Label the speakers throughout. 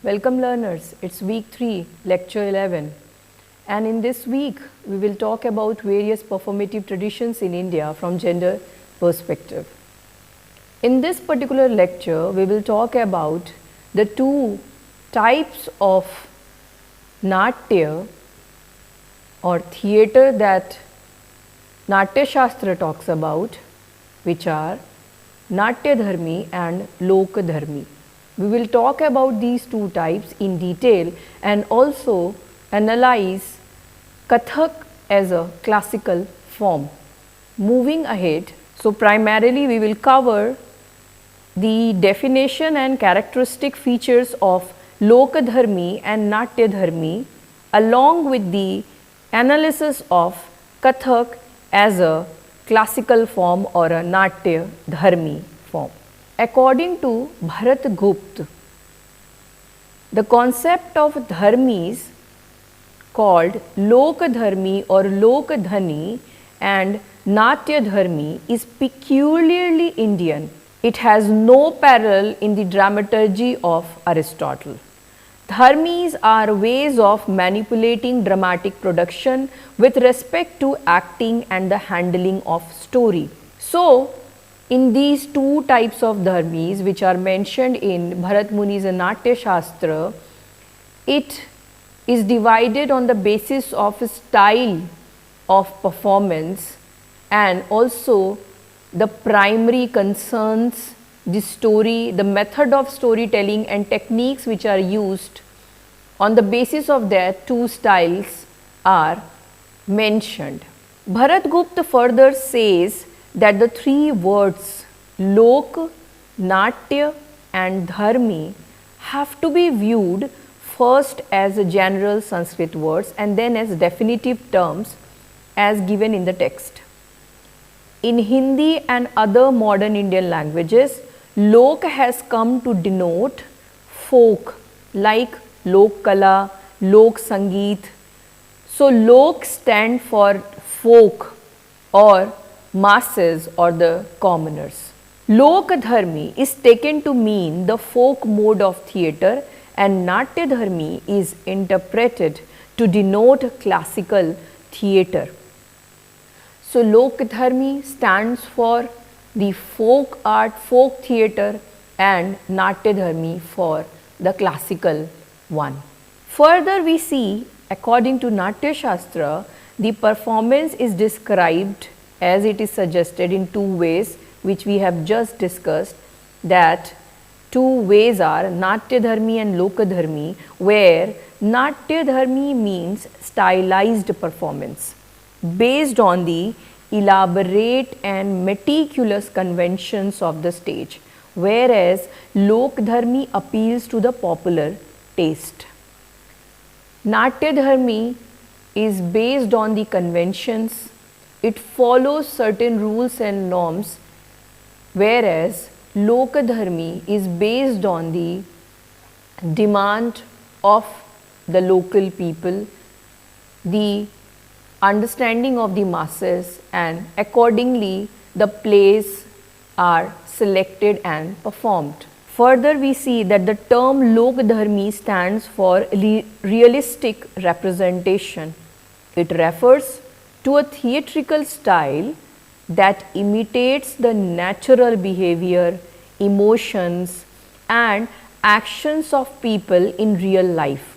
Speaker 1: Welcome learners, it's week 3, lecture 11, and in this week we will talk about various performative traditions in India from gender perspective. In this particular lecture we will talk about the two types of Natya or theatre that Natya Shastra talks about, which are Natya Dharmi and Lok Dharmi. We will talk about these two types in detail and also analyze Kathak as a classical form. Moving ahead, so primarily we will cover the definition and characteristic features of Lok Dharmi and Natya Dharmi along with the analysis of Kathak as a classical form or a Natya Dharmi form. According to Bharat Gupta, the concept of dharmis called Lok Dharmi or Lok Dhani and Natya Dharmi is peculiarly Indian. It has no parallel in the dramaturgy of Aristotle. Dharmis are ways of manipulating dramatic production with respect to acting and the handling of story. So, in these two types of dharmis which are mentioned in Bharat Muni's Natya Shastra, it is divided on the basis of style of performance and also the primary concerns, the story, the method of storytelling and techniques which are used. On the basis of that, two styles are mentioned. Bharat Gupta further says that the three words Lok, Natya and Dharmi have to be viewed first as general Sanskrit words and then as definitive terms as given in the text. In Hindi and other modern Indian languages, Lok has come to denote folk like Lok Kala, Lok Sangeet. So, Lok stand for folk or masses or the commoners. Lok Dharmi is taken to mean the folk mode of theatre and Natya Dharmi is interpreted to denote classical theatre. So, Lok Dharmi stands for the folk art, folk theatre and Natya Dharmi for the classical one. Further we see, according to Natya Shastra, the performance is described as it is suggested in two ways which we have just discussed, that two ways are Natya Dharmi and Lok Dharmi, where Natya Dharmi means stylized performance based on the elaborate and meticulous conventions of the stage, whereas Lok Dharmi appeals to the popular taste. Natya Dharmi is based on the conventions, it follows certain rules and norms, whereas Lok Dharmi is based on the demand of the local people, the understanding of the masses, and accordingly the plays are selected and performed. Further we see that the term Lok Dharmi stands for realistic representation. It refers to a theatrical style that imitates the natural behavior, emotions and actions of people in real life.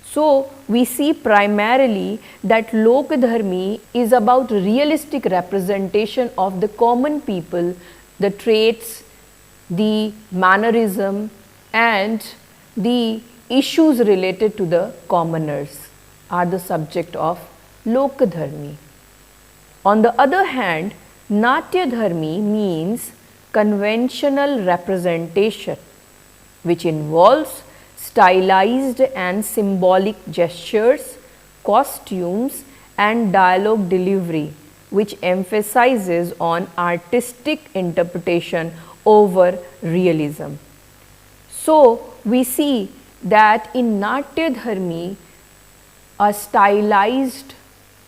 Speaker 1: So, we see primarily that Lok Dharmi is about realistic representation of the common people, the traits, the mannerism and the issues related to the commoners are the subject of Lok Dharmi. On the other hand, Natya Dharmi means conventional representation, which involves stylized and symbolic gestures, costumes and dialogue delivery, which emphasizes on artistic interpretation over realism. So, we see that in Natya Dharmi, a stylized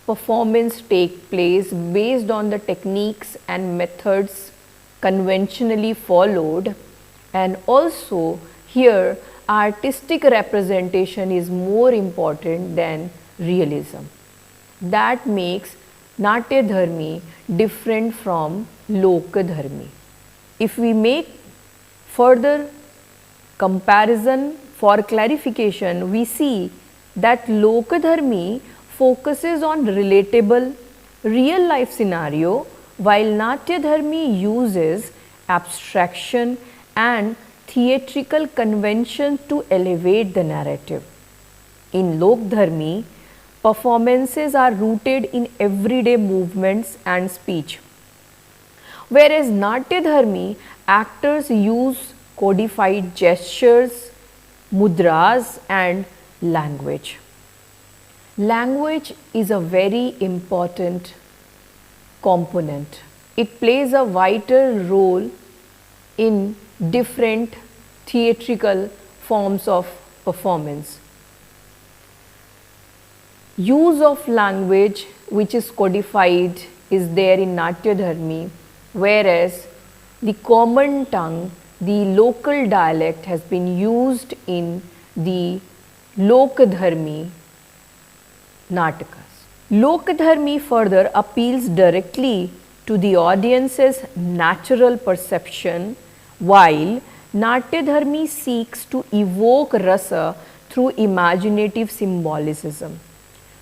Speaker 1: performance take place based on the techniques and methods conventionally followed, and also here artistic representation is more important than realism. That makes Natya Dharmi different from Loka Dharmi. If we make further comparison for clarification, we see that Loka Dharmi focuses on relatable real life scenario, while Natya Dharmi uses abstraction and theatrical convention to elevate the narrative. In Lok Dharmi, performances are rooted in everyday movements and speech, whereas Natya Dharmi, actors use codified gestures, mudras and language. Language is a very important component. It plays a vital role in different theatrical forms of performance. Use of language which is codified is there in Natya Dharmi, whereas the common tongue, the local dialect has been used in the Loka Dharmi Natakas. Loka Dharmi further appeals directly to the audience's natural perception, while Natya Dharmi seeks to evoke rasa through imaginative symbolism.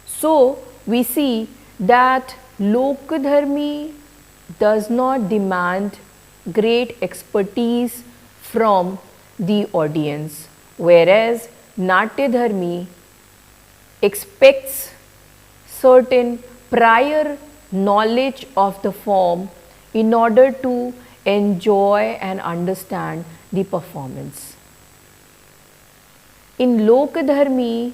Speaker 1: So, we see that Loka Dharmi does not demand great expertise from the audience, whereas Natya Dharmi expects certain prior knowledge of the form in order to enjoy and understand the performance. In Loka Dharmi,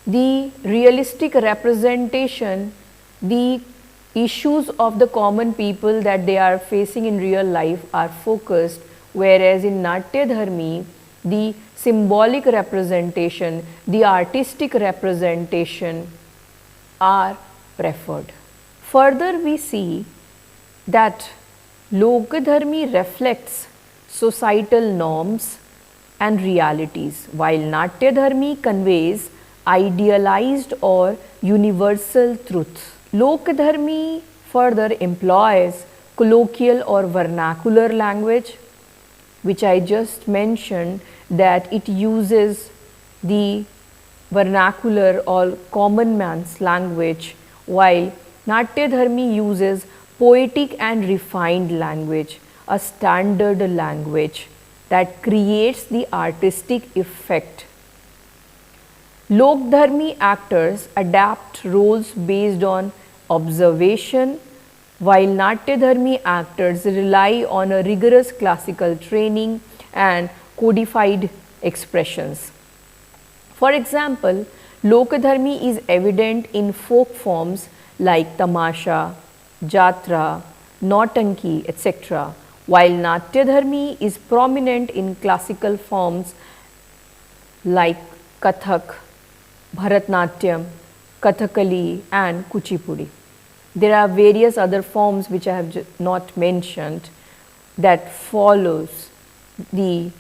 Speaker 1: the realistic representation, the issues of the common people that they are facing in real life are focused, whereas in Natya Dharmi, the symbolic representation, the artistic representation are preferred. Further, we see that Loka Dharmi reflects societal norms and realities, while Natya Dharmi conveys idealized or universal truths. Loka Dharmi further employs colloquial or vernacular language, which I just mentioned, that it uses the vernacular or common man's language, while Natya Dharmi uses poetic and refined language, a standard language that creates the artistic effect. Lok Dharmi actors adapt roles based on observation, while Natya Dharmi actors rely on a rigorous classical training and codified expressions. For example, Loka Dharmi is evident in folk forms like tamasha, jatra, nautanki, etc., while Natya Dharmi is prominent in classical forms like Kathak, Bharatnatyam, Kathakali and Kuchipudi. There are various other forms which I have not mentioned that follows the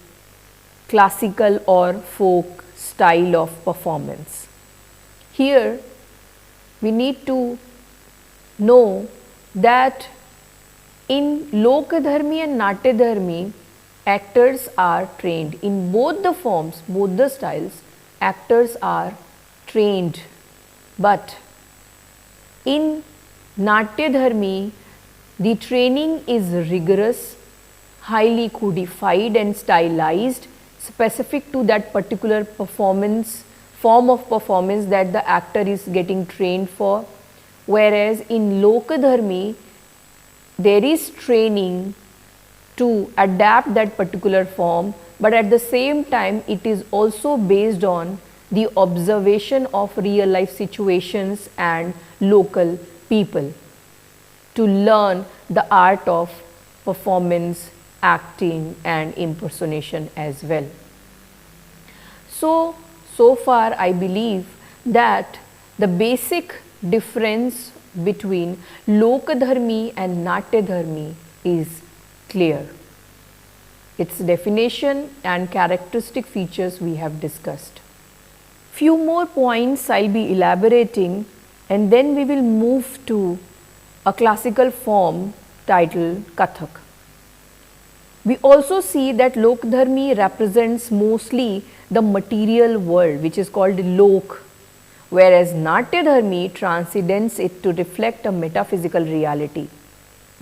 Speaker 1: classical or folk style of performance. Here we need to know that in Loka Dharmi and Natya Dharmi, actors are trained. In both the forms, both the styles, actors are trained, but in Natya Dharmi, the training is rigorous, highly codified and stylized, specific to that particular performance, form of performance that the actor is getting trained for. Whereas in Loka Dharmi, there is training to adapt that particular form, but at the same time it is also based on the observation of real life situations and local people to learn the art of performance, acting and impersonation as well. So far I believe that the basic difference between Loka Dharmi and Natya Dharmi is clear. its definition and characteristic features we have discussed. Few more points I will be elaborating, and then we will move to a classical form titled Kathak. We also see that Lokdharmi represents mostly the material world, which is called Lok, whereas Natyadharmi transcends it to reflect a metaphysical reality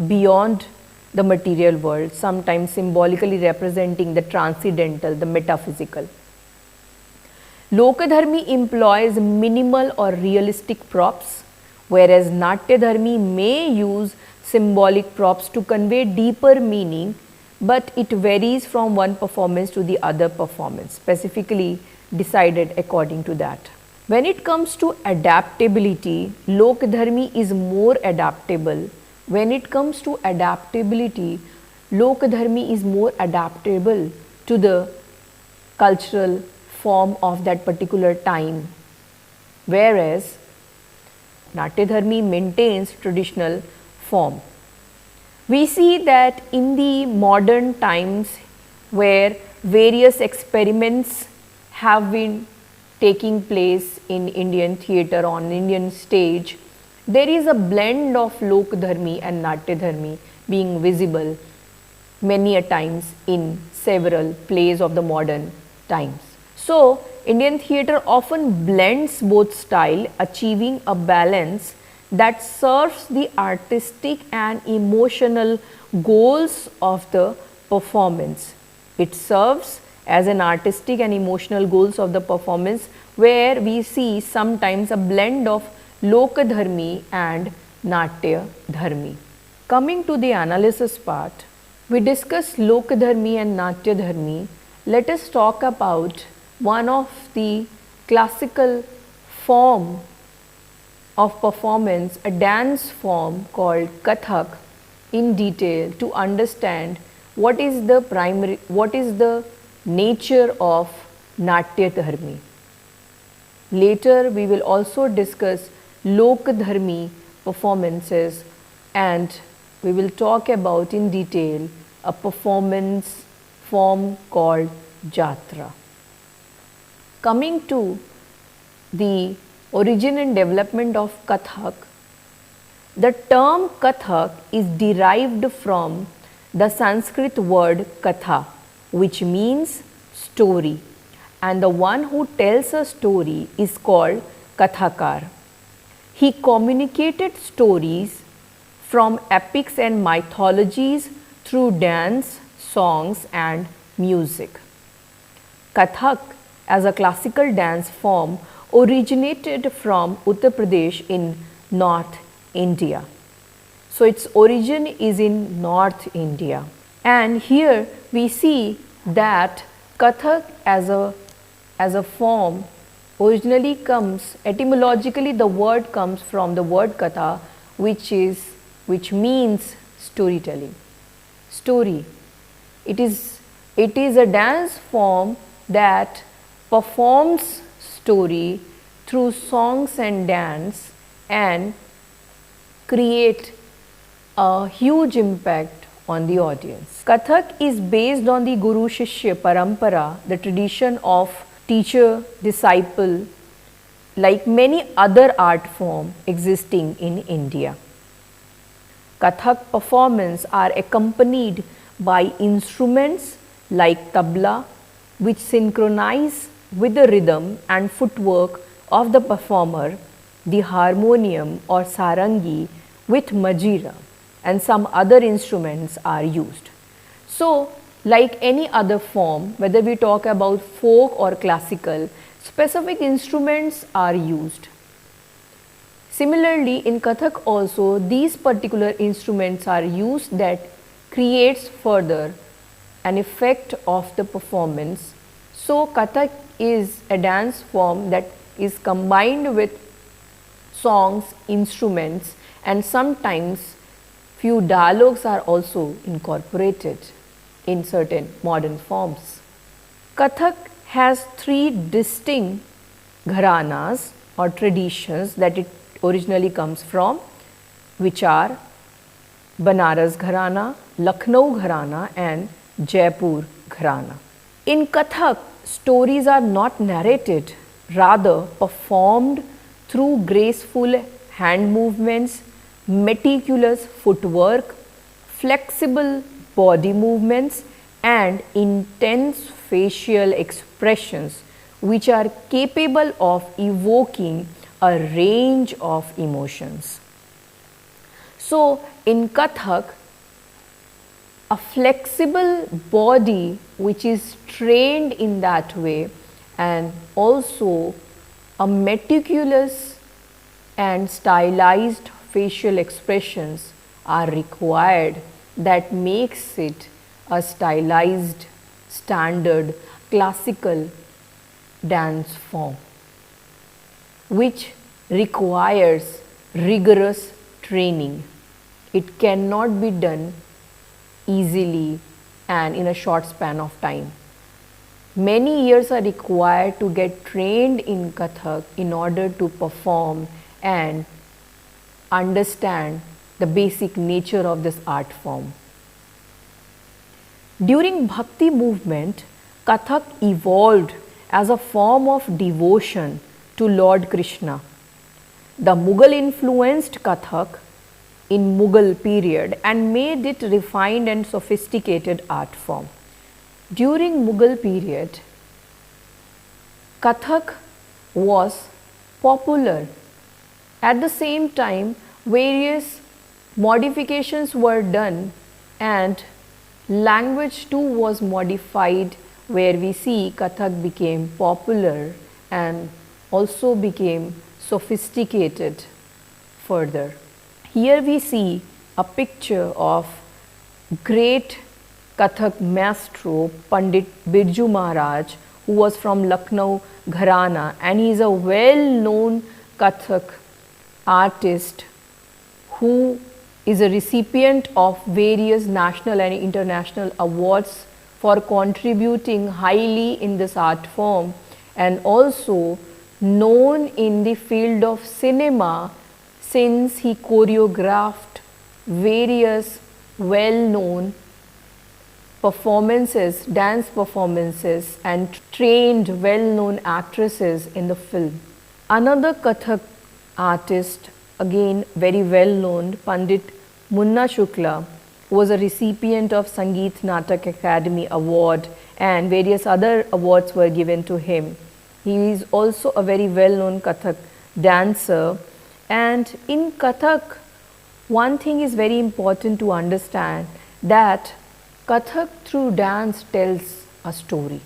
Speaker 1: beyond the material world, sometimes symbolically representing the transcendental, the metaphysical. Lokadharmi employs minimal or realistic props, whereas Natyadharmi may use symbolic props to convey deeper meaning, but it varies from one performance to the other performance, specifically decided according to that. When it comes to adaptability, Lokdharmi is more adaptable. When it comes to adaptability, Lokdharmi is more adaptable to the cultural form of that particular time, whereas Natyadharmi maintains traditional form. We see that in the modern times, where various experiments have been taking place in Indian theatre, on Indian stage, there is a blend of Lokdharmi and Natyadharmi being visible many a times in several plays of the modern times. So, Indian theatre often blends both style, achieving a balance that serves the artistic and emotional goals of the performance. It serves as an artistic and emotional goals of the performance, where we see sometimes a blend of Lokadharmi and Natyadharmi. Coming to the analysis part, we discussed Lokadharmi and Natyadharmi. Let us talk about one of the classical form of performance, a dance form called Kathak, in detail to understand what is the nature of Natyadharmi. Later we will also discuss Lokdharmi performances, and we will talk about in detail a performance form called Jatra. Coming to the origin and development of Kathak, the term Kathak is derived from the Sanskrit word Katha, which means story, and the one who tells a story is called Kathakar. He communicated stories from epics and mythologies through dance, songs and music. Kathak as a classical dance form originated from Uttar Pradesh in North India. So, its origin is in North India, and here we see that Kathak as a form originally comes, etymologically the word comes from the word Katha, which means storytelling, story. It is a dance form that performs story through songs and dance and create a huge impact on the audience. Kathak is based on the Guru Shishya Parampara, the tradition of teacher disciple, like many other art forms existing in India. Kathak performance are accompanied by instruments like tabla, which synchronize with the rhythm and footwork of the performer, the harmonium or sarangi with majira, and some other instruments are used. So, like any other form, whether we talk about folk or classical, specific instruments are used. Similarly, in Kathak also, these particular instruments are used that creates further an effect of the performance. So, Kathak is a dance form that is combined with songs, instruments, and sometimes few dialogues are also incorporated in certain modern forms. Kathak has three distinct gharanas or traditions that it originally comes from, which are Banaras Gharana, Lucknow Gharana and Jaipur Gharana. In Kathak, stories are not narrated, rather performed through graceful hand movements, meticulous footwork, flexible body movements, and intense facial expressions which are capable of evoking a range of emotions. So, in Kathak, a flexible body which is trained in that way, and also a meticulous and stylized facial expressions are required, that makes it a stylized, standard, classical dance form, which requires rigorous training. It cannot be done easily and in a short span of time. Many years are required to get trained in Kathak in order to perform and understand the basic nature of this art form. During Bhakti movement, Kathak evolved as a form of devotion to Lord Krishna. The Mughal influenced Kathak in Mughal period and made it refined and sophisticated art form. During Mughal period, Kathak was popular. At the same time, various modifications were done and language too was modified, where we see Kathak became popular and also became sophisticated further. Here we see a picture of great Kathak maestro Pandit Birju Maharaj, who was from Lucknow Gharana, and he is a well-known Kathak artist who is a recipient of various national and international awards for contributing highly in this art form, and also known in the field of cinema since he choreographed various well-known performances, dance performances, and trained well-known actresses in the film. Another Kathak artist, again very well-known, Pandit Munna Shukla, was a recipient of Sangeet Natak Academy Award, and various other awards were given to him. He is also a very well-known Kathak dancer. And in Kathak, one thing is very important to understand, that Kathak through dance tells a story.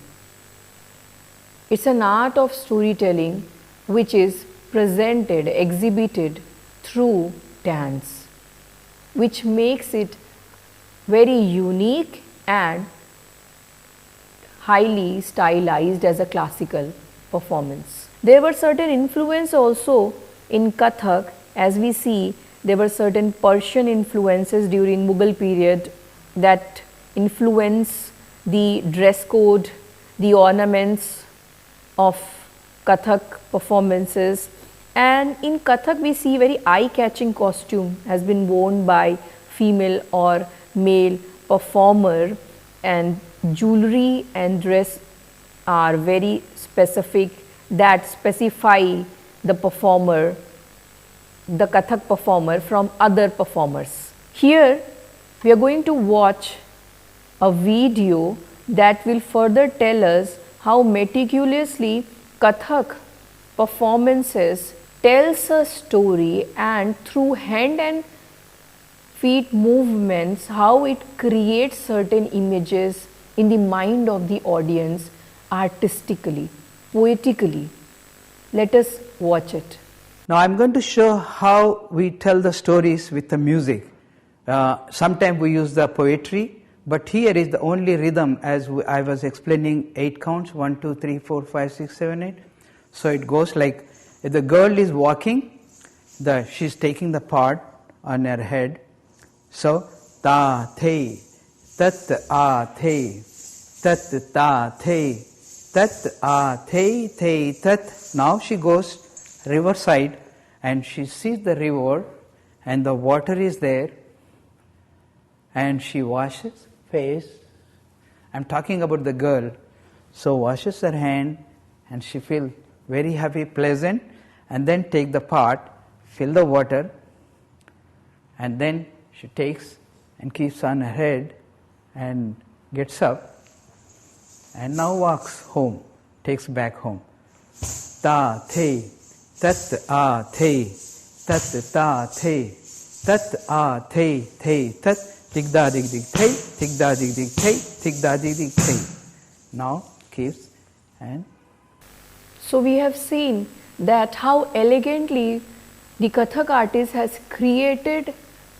Speaker 1: It's an art of storytelling which is presented, exhibited through dance, which makes it very unique and highly stylized as a classical performance. There were certain influence also in Kathak. As we see, there were certain Persian influences during Mughal period that influence the dress code, the ornaments of Kathak performances. And in Kathak we see very eye-catching costume has been worn by female or male performer, and jewelry and dress are very specific, that specify the performer, the Kathak performer, from other performers. Here we are going to watch a video that will further tell us how meticulously Kathak performances tells a story, and through hand and feet movements, how it creates certain images in the mind of the audience artistically, poetically. Let us watch it.
Speaker 2: Now I am going to show how we tell the stories with the music. Sometimes we use the poetry, but here is the only rhythm, as I was explaining, 8 counts, 1, 2, 3, 4, 5, 6, 7, 8. So it goes like, if the girl is walking, she is taking the part on her head. So, ta, the, tat, a, the, tat, ta, the, tat, a, the, tat. Now she goes river side and she sees the river and the water is there, and she washes face, I'm talking about the girl. So washes her hand and she feel very happy, pleasant, and then take the pot, fill the water, and then she takes and keeps on her head and gets up and now walks home, takes back home. Ta the, tat a the, tat ta the, tat a the, tat, dig da dig dig the, dig da dig dig the, dig da dig dig the. Now keeps and
Speaker 1: So we have seen that how elegantly the Kathak artist has created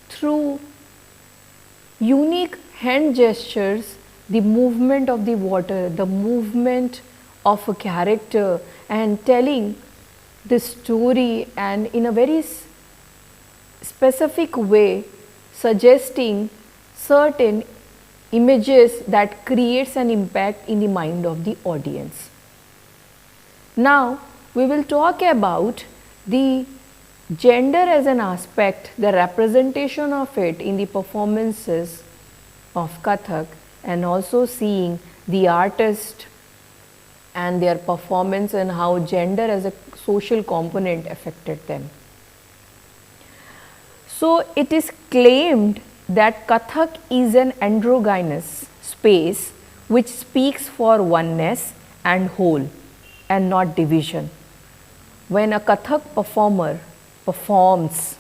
Speaker 1: through unique hand gestures the movement of the water, the movement of a character, and telling the story, and in a very specific way suggesting certain images that creates an impact in the mind of the audience. Now we will talk about the gender as an aspect, the representation of it in the performances of Kathak, and also seeing the artist and their performance and how gender as a social component affected them. So it is claimed that Kathak is an androgynous space which speaks for oneness and whole and not division. When a Kathak performer performs,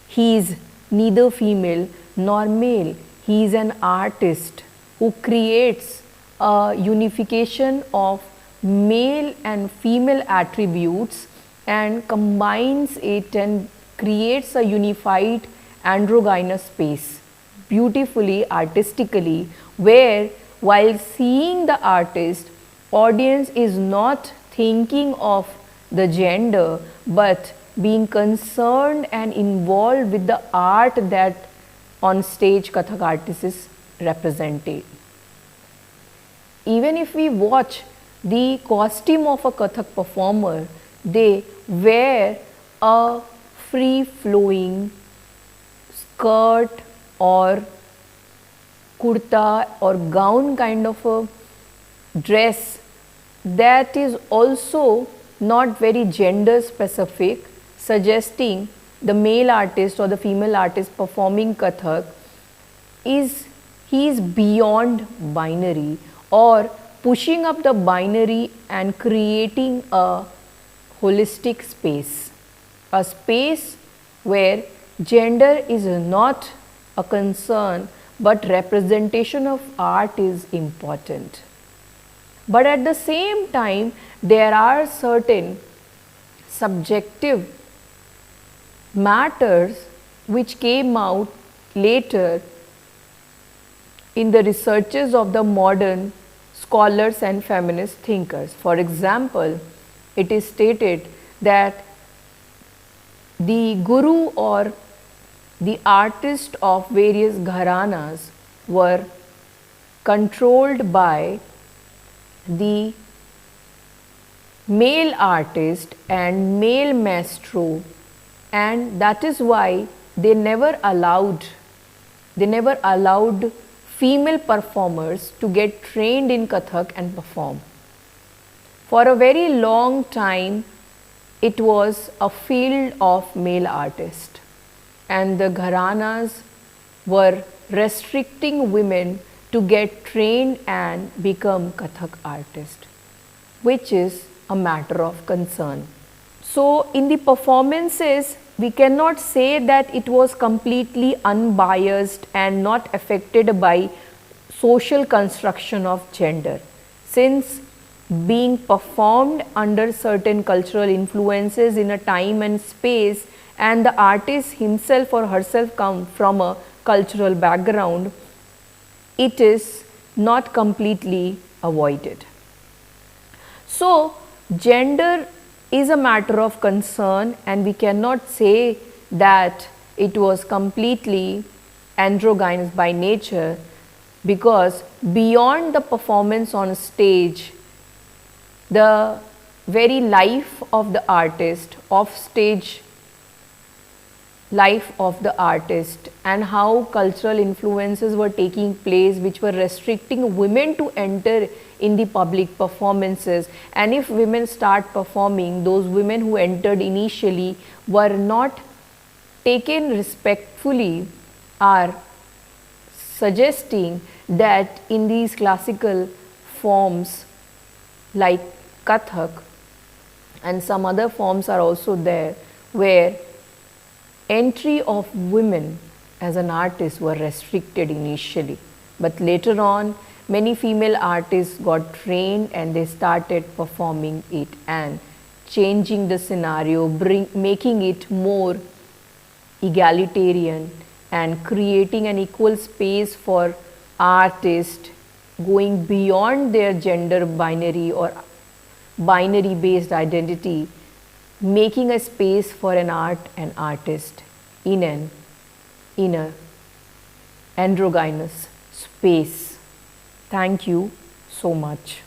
Speaker 1: he is neither female nor male. He is an artist who creates a unification of male and female attributes and combines it and creates a unified androgynous space beautifully, artistically, where while seeing the artist, audience is not thinking of the gender but being concerned and involved with the art that on stage Kathak artist is represented. Even if we watch the costume of a Kathak performer, they wear a free flowing skirt or kurta or gown kind of a dress that is also not very gender specific, suggesting the male artist or the female artist performing Kathak is beyond binary or pushing up the binary and creating a holistic space, a space where gender is not a concern but representation of art is important. But at the same time, there are certain subjective matters which came out later in the researches of the modern scholars and feminist thinkers. For example, it is stated that the guru or the artist of various gharanas were controlled by the male artist and male maestro, and that is why they never allowed female performers to get trained in Kathak and perform. For a very long time, it was a field of male artists, and the gharanas were restricting women to get trained and become Kathak artists, which is a matter of concern. So in the performances, we cannot say that it was completely unbiased and not affected by social construction of gender, since being performed under certain cultural influences in a time and space, and the artist himself or herself come from a cultural background, it is not completely avoided. So gender is a matter of concern, and we cannot say that it was completely androgynous by nature, because beyond the performance on stage, the very life of the artist off stage life of the artist and how cultural influences were taking place which were restricting women to enter in the public performances. And if women start performing, those women who entered initially were not taken respectfully, are suggesting that in these classical forms like Kathak and some other forms are also there where entry of women as an artist were restricted initially, but later on many female artists got trained and they started performing it and changing the scenario, making it more egalitarian and creating an equal space for artists, going beyond their gender binary or binary based identity, making a space for an artist in a androgynous space. Thank you so much.